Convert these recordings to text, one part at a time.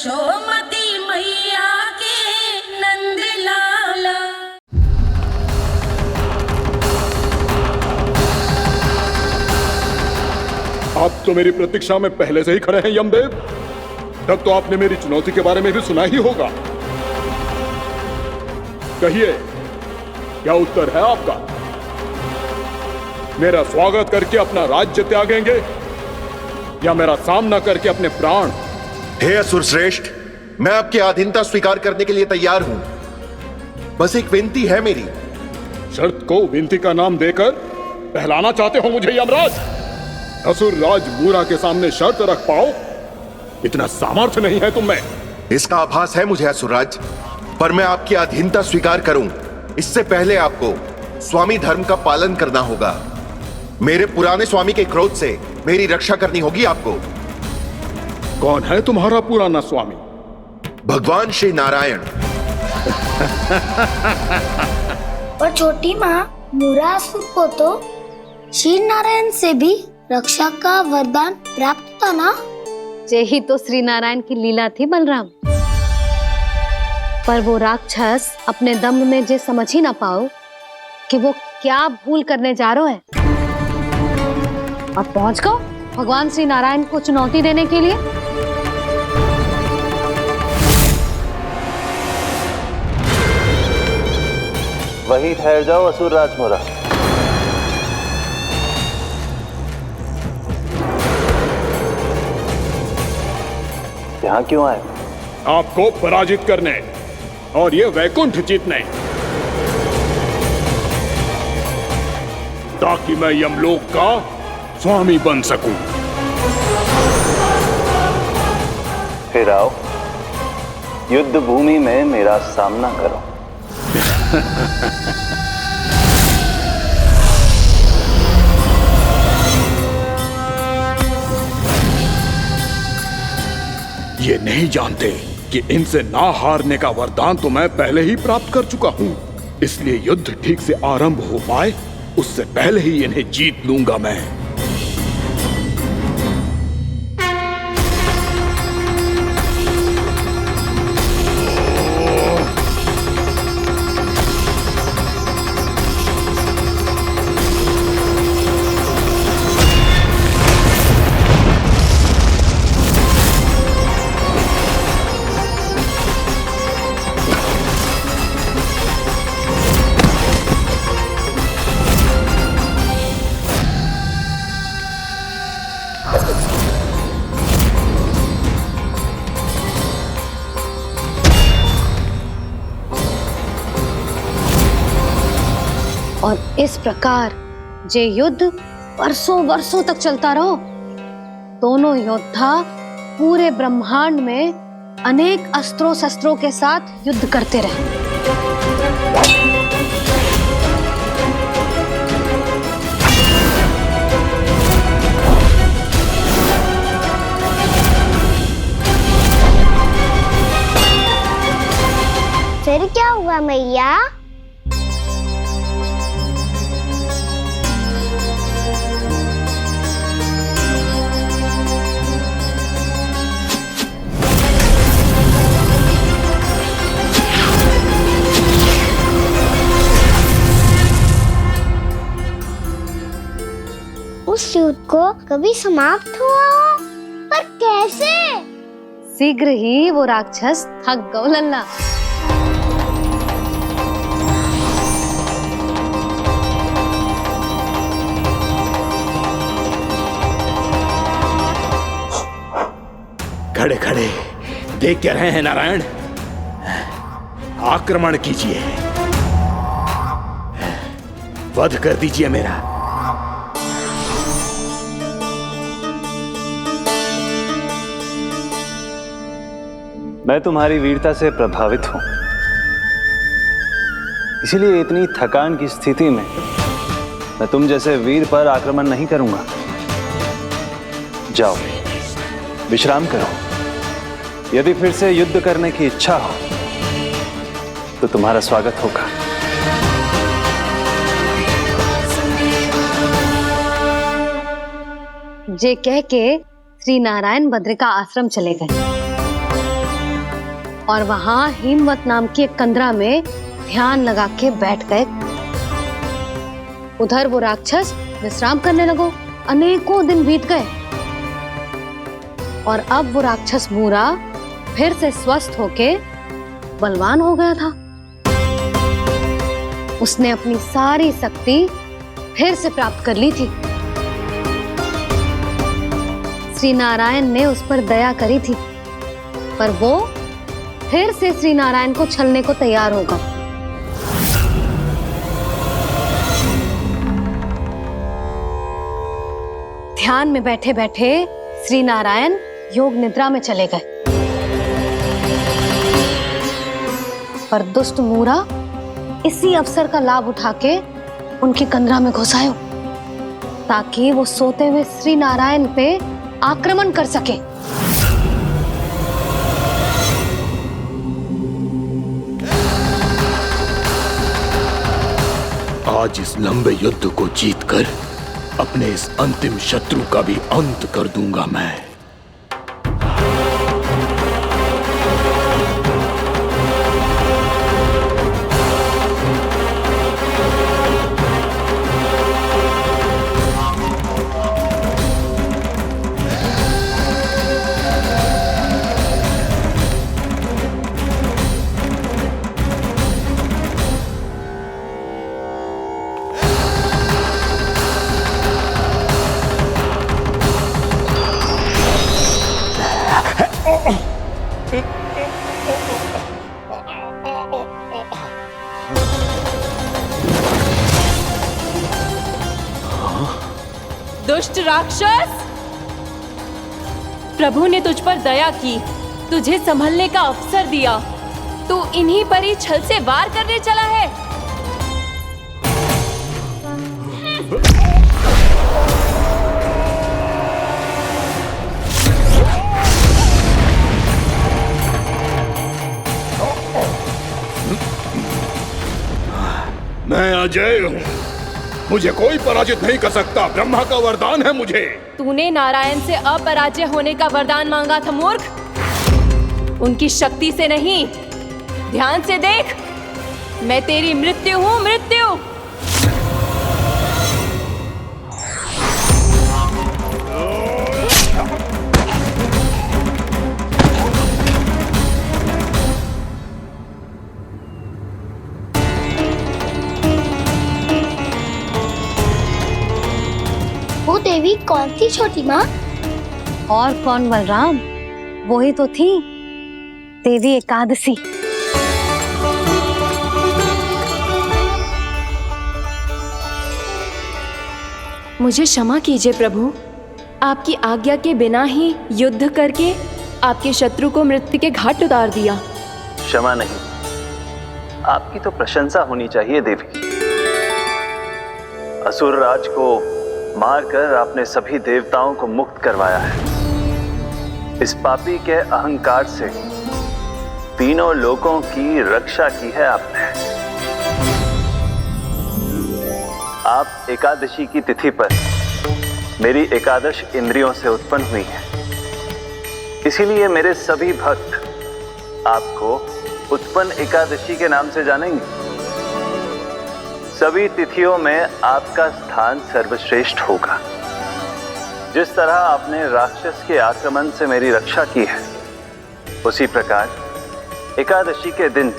यशोमती मैया के नंद लाला। आप तो मेरी प्रतीक्षा में पहले से ही खड़े हैं यमदेव। तब तो आपने मेरी चुनौती के बारे में भी सुना ही होगा। कहिए, क्या उत्तर है आपका? मेरा स्वागत करके अपना राज्य त्यागेंगे या मेरा सामना करके अपने प्राण? हे असुर श्रेष्ठ, मैं आपकी अधीनता स्वीकार करने के लिए तैयार हूं। बस एक विनती है मेरी। शर्त को विनती का नाम देकर पहलाना चाहते हो मुझे यमराज? असुर राज मूरा के सामने शर्त रख पाओ, इतना सामर्थ्य नहीं है तुम में। इसका आभास है मुझे असुरराज, पर मैं आपकी अधीनता स्वीकार करूं इससे पहले आपको स्वामी धर्म का पालन करना होगा। मेरे पुराने स्वामी के क्रोध से मेरी रक्षा करनी होगी आपको। कौन है तुम्हारा पुराना स्वामी? भगवान श्री नारायण। और छोटी माँ मूरासुर को तो श्री नारायण से भी रक्षा का वरदान प्राप्त था ना? यही तो श्री नारायण की लीला थी बलराम। पर वो राक्षस अपने दम में जे समझ ही ना पाओ कि वो क्या भूल करने जा रहा है, और पहुंच गो भगवान श्री नारायण को चुनौती देने के लिए। वहीं ठहर जाओ असुर राज मूरा। यहाँ क्यों आए? आपको पराजित करने और ये वैकुंठ जीतने, ताकि मैं यमलोक का स्वामी बन सकूं। फिर आओ, युद्ध भूमि में मेरा सामना करो। ये नहीं जानते कि इनसे ना हारने का वरदान तो मैं पहले ही प्राप्त कर चुका हूं। इसलिए युद्ध ठीक से आरंभ हो पाए उससे पहले ही इन्हें जीत लूंगा मैं। और इस प्रकार जे युद्ध वर्षों वर्षों तक चलता रहो। दोनों योद्धा पूरे ब्रह्मांड में अनेक अस्त्रों शस्त्रों के साथ युद्ध करते रहे। फिर क्या हुआ मैया? उस युद्ध को कभी समाप्त हुआ हो, पर कैसे? शीघ्र ही वो राक्षस थक गौ लल्ला। खड़े खड़े देख क्या रहे हैं नारायण? आक्रमण कीजिए, वध कर दीजिए मेरा। मैं तुम्हारी वीरता से प्रभावित हूं, इसीलिए इतनी थकान की स्थिति में मैं तुम जैसे वीर पर आक्रमण नहीं करूंगा। जाओ विश्राम करो। यदि फिर से युद्ध करने की इच्छा हो तो तुम्हारा स्वागत होगा। जे कह के श्री नारायण बद्रिका आश्रम चले गए। और वहां हिमवत नाम की एक कंदरा में ध्यान लगा के बैठ गए। उधर वो राक्षस विश्राम करने लगो। अनेकों दिन बीत गए और अब वो राक्षस मूरा फिर से स्वस्थ होके बलवान हो गया था। उसने अपनी सारी शक्ति फिर से प्राप्त कर ली थी। श्री नारायण ने उस पर दया करी थी, पर वो फिर से श्री नारायण को छलने को तैयार होगा। ध्यान में बैठे बैठे श्री नारायण योग निद्रा में चले गए, पर दुष्ट मूरा इसी अवसर का लाभ उठा के उनकी कंदरा में घुस आयो ताकि वो सोते हुए श्री नारायण पे आक्रमण कर सके। आज इस लंबे युद्ध को जीतकर अपने इस अंतिम शत्रु का भी अंत कर दूंगा मैं। दुष्ट राक्षस, प्रभु ने तुझ पर दया की, तुझे संभलने का अवसर दिया। तू इन्हीं पर ही छल से वार करने चला है। मैं अजय हूँ, मुझे कोई पराजित नहीं कर सकता। ब्रह्मा का वरदान है मुझे। तूने नारायण से अपराजय होने का वरदान मांगा था मूर्ख, उनकी शक्ति से नहीं। ध्यान से देख, मैं तेरी मृत्यु हूँ, मृत्यु। वो देवी कौन थी छोटी माँ? और कौन बलराम, वही तो थी देवी एकादशी। मुझे क्षमा कीजिए प्रभु, आपकी आज्ञा के बिना ही युद्ध करके आपके शत्रु को मृत्यु के घाट उतार दिया। क्षमा नहीं, आपकी तो प्रशंसा होनी चाहिए देवी। असुर राज को मारकर आपने सभी देवताओं को मुक्त करवाया है। इस पापी के अहंकार से तीनों लोकों की रक्षा की है आपने। आप एकादशी की तिथि पर मेरी एकादश इंद्रियों से उत्पन्न हुई हैं। इसीलिए मेरे सभी भक्त आपको उत्पन्न एकादशी के नाम से जानेंगे। सभी तिथियों में आपका स्थान सर्वश्रेष्ठ होगा। जिस तरह आपने राक्षस के आक्रमण से मेरी रक्षा की है, उसी प्रकार एकादशी के दिन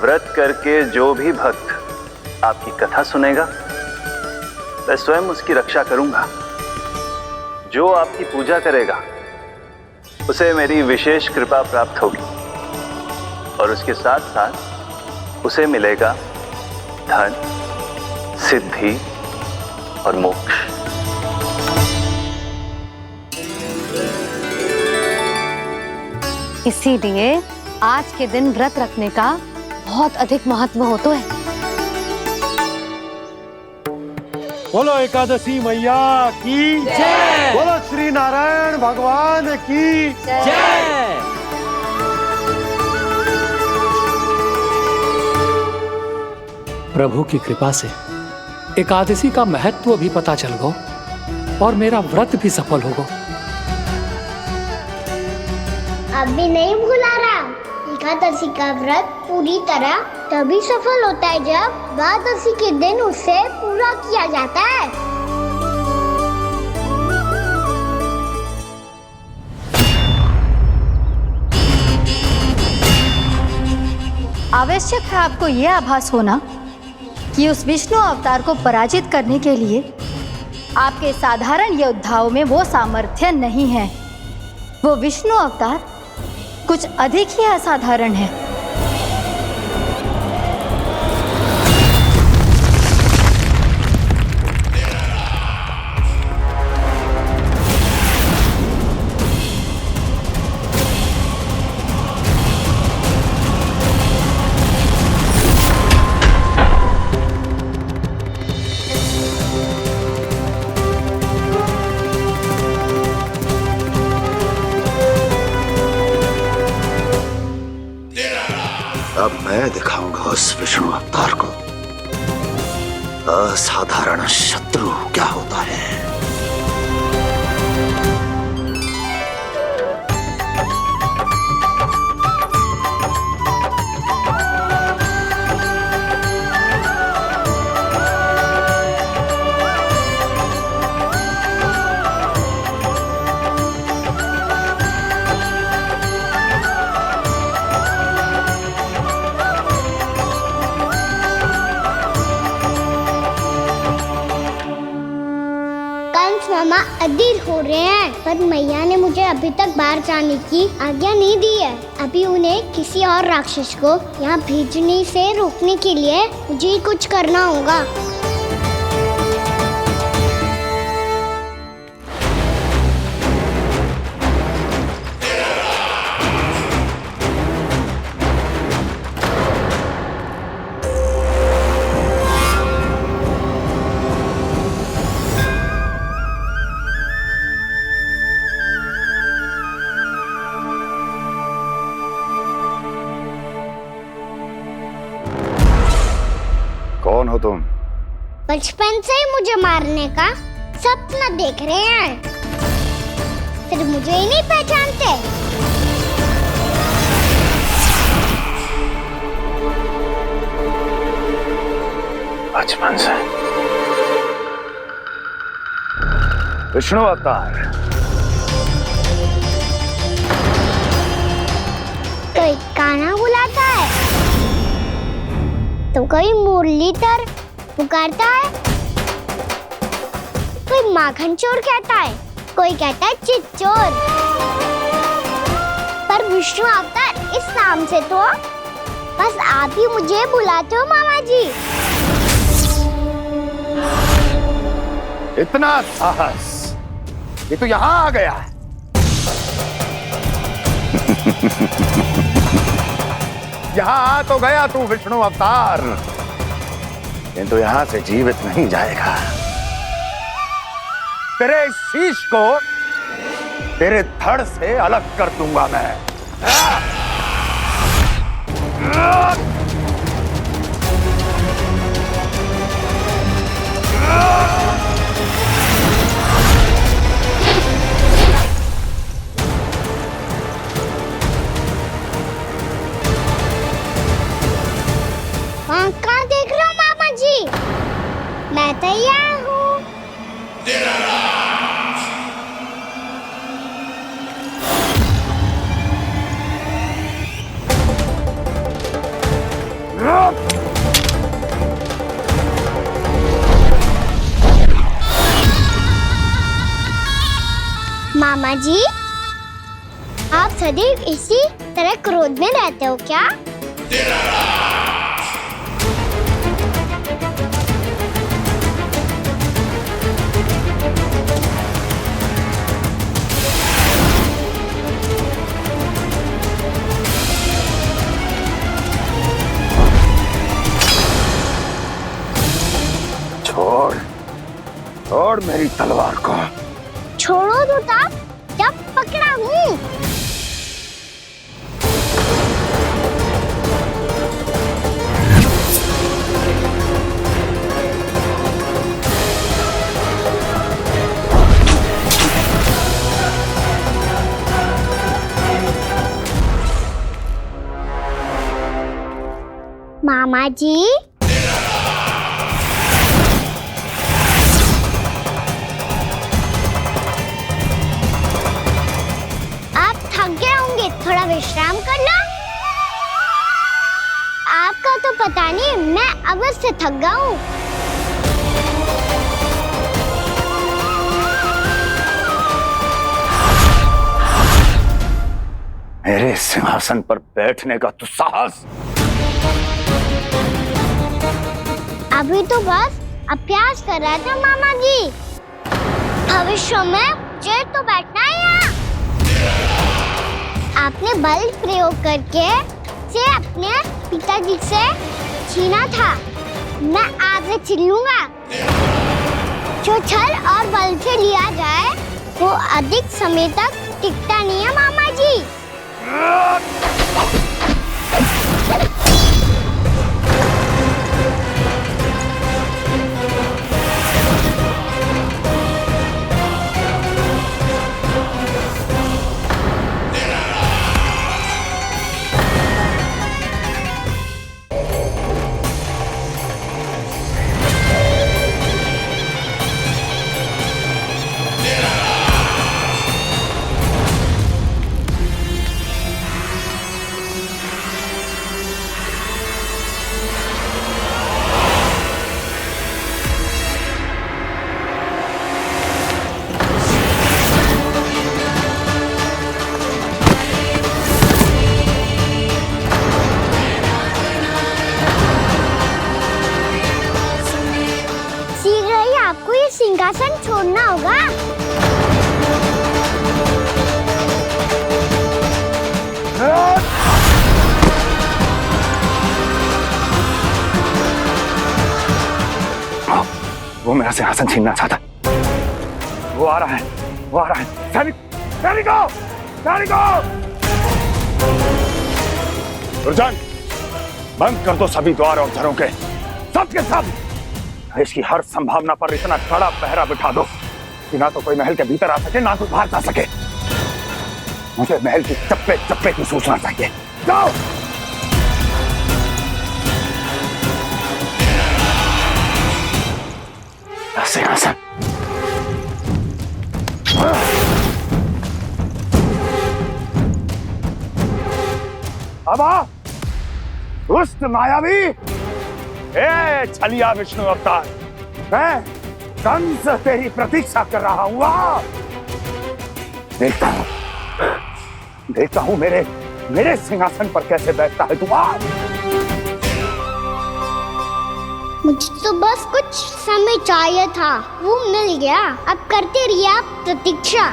व्रत करके जो भी भक्त आपकी कथा सुनेगा, मैं स्वयं उसकी रक्षा करूंगा। जो आपकी पूजा करेगा, उसे मेरी विशेष कृपा प्राप्त होगी और उसके साथ साथ उसे मिलेगा धन, सिद्धि और मोक्ष। इसीलिए आज के दिन व्रत रखने का बहुत अधिक महत्व होता है। बोलो एकादशी मैया की जय। बोलो श्री नारायण भगवान की जय। प्रभु की कृपा से एकादशी का महत्व भी पता चल गो और मेरा व्रत भी सफल हो गो। अब भी नहीं भूला रहा द्वादशी का व्रत पूरी तरह तभी सफल होता है जब द्वादशी के दिन उसे पूरा किया जाता है। आवश्यक है आपको यह आभास होना कि उस विष्णु अवतार को पराजित करने के लिए आपके साधारण योद्धाओं में वो सामर्थ्य नहीं है। वो विष्णु अवतार कुछ अधिक ही असाधारण है। अब मैं दिखाऊंगा उस विष्णु अवतार को असाधारण शत्रु क्या होता है। मामा अधीर हो रहे हैं, पर मैया ने मुझे अभी तक बाहर जाने की आज्ञा नहीं दी है। अभी उन्हें किसी और राक्षस को यहाँ भेजने से रोकने के लिए मुझे ही कुछ करना होगा। कौन हो तुम? बचपन से ही मुझे मारने का सपना देख रहे हैं, फिर मुझे ही नहीं पहचानते। बचपन से विष्णु अवतार। कोई गाना बुलाता है तो कोई मुरलीधर पुकारता है, कोई माखन चोर कहता है, कोई कहता है चिच्चोर। पर विष्णु अवतार इस नाम से तो बस आप ही मुझे बुलाते हो मामा जी। इतना साहस, ये तो यहाँ आ गया है। यहाँ आ तो गया तू विष्णु अवतार, किंतु यहाँ से जीवित नहीं जाएगा। तेरे इस शीश को तेरे धड़ से अलग कर दूंगा मैं। वहाँ कहाँ देख रहे हो मामा जी? मैं तैयार हूँ। मामा जी, आप सदैव इसी तरह क्रोध में रहते हो क्या? छोड़, छोड़ मेरी तलवार को। छोड़ो तो तब जब पकड़ा हूँ। मामा जी, आप थक गए होंगे, थोड़ा विश्राम कर लो। आपका तो पता नहीं, मैं अवश्य से थक गया हूँ। मेरे सिंहासन पर बैठने का तो साहस। अभी तो बस अभ्यास कर रहा था मामा जी। भविष्य में मुझे तो बैठना है यहाँ। आपने बल प्रयोग करके से अपने पिताजी से छीना था, मैं आपसे छीन लूंगा। जो छल और बल से लिया जाए वो अधिक समय तक टिकता नहीं है मामा जी। आपको ये सिंहासन छोड़ना होगा। वो मेरा सिंहासन छीनना चाहता। वो आ रहा है, वो आ रहा है। सैनिकों, दुर्जन, बंद कर दो सभी द्वार और घरों के, सब के सब। इसकी हर संभावना पर इतना कड़ा पहरा बिठा दो कि ना तो कोई महल के भीतर आ सके, ना कोई बाहर जा सके। मुझे महल की चप्पे चप्पे की सूचना चाहिए। जाओ। सिंहासन। अब आ, दुष्ट मायावी, ए छलिया विष्णु अवतार, मैं कंस तेरी प्रतीक्षा कर रहा हूँ। देखता हूँ मेरे सिंहासन पर कैसे बैठता है तू। मुझे तो बस कुछ समय चाहिए था, वो मिल गया। अब करते रहिए आप प्रतीक्षा।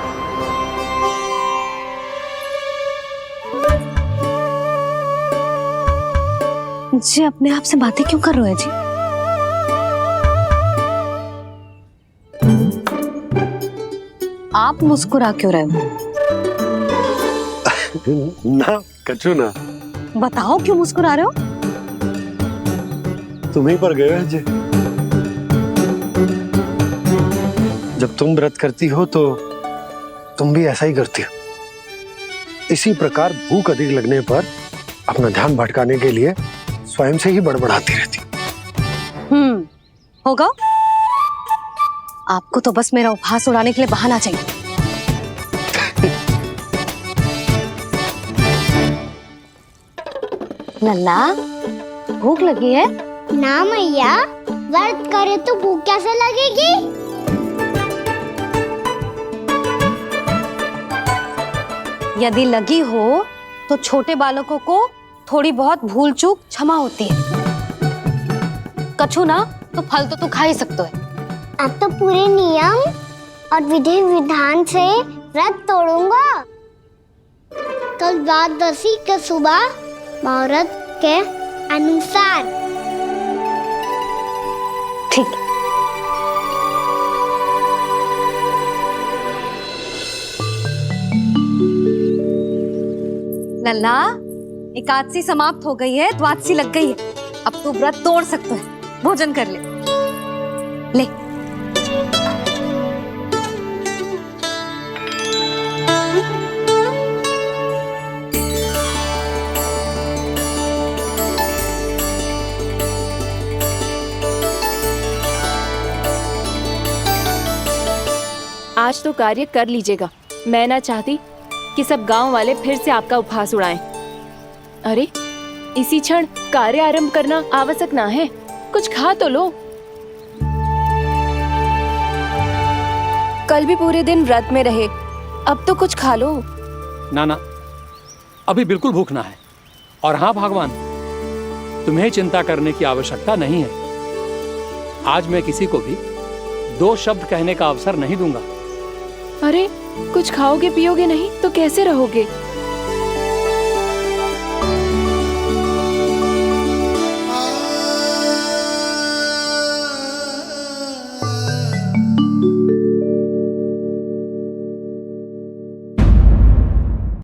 जी अपने आप से बातें क्यों कर रहे हैं जी? आप मुस्कुरा क्यों रहे हो? ना कचू ना। बताओ क्यों मुस्कुरा रहे हो? तुम ही पर गए हैं जी। जब तुम व्रत करती हो तो तुम भी ऐसा ही करती हो। इसी प्रकार भूख अधिक लगने पर अपना ध्यान भटकाने के लिए स्वयं से ही बड़बड़ाती रहती। होगा। आपको तो बस मेरा उपहास उड़ाने के लिए बहाना चाहिए। नन्ना, भूख लगी है? ना मैया, व्रत करे तो भूख कैसे लगेगी? यदि लगी हो तो छोटे बालकों को थोड़ी बहुत भूल चूक क्षमा होती है। कछु ना तो फल तो तू खा ही सकते है। अब तो पूरे नियम और विधि विधान से व्रत तोड़ूंगा। कल द्वादशी के सुबह मुहूर्त के अनुसार। ठीक। लल्ला, एकादशी समाप्त हो गई है, द्वादशी लग गई है। अब तू व्रत तोड़ सकते है। भोजन कर ले। ले। आज तो कार्य कर लीजिएगा। मैं ना चाहती कि सब गांव वाले फिर से आपका उपहास उड़ाएं। अरे इसी क्षण कार्य आरंभ करना आवश्यक ना है, कुछ खा तो लो। कल भी पूरे दिन व्रत में रहे, अब तो कुछ खा लो। ना, अभी बिल्कुल भूख ना है। और हाँ भगवान, तुम्हें चिंता करने की आवश्यकता नहीं है। आज मैं किसी को भी 2 शब्द कहने का अवसर नहीं दूंगा। अरे कुछ खाओगे पियोगे नहीं तो कैसे रहोगे?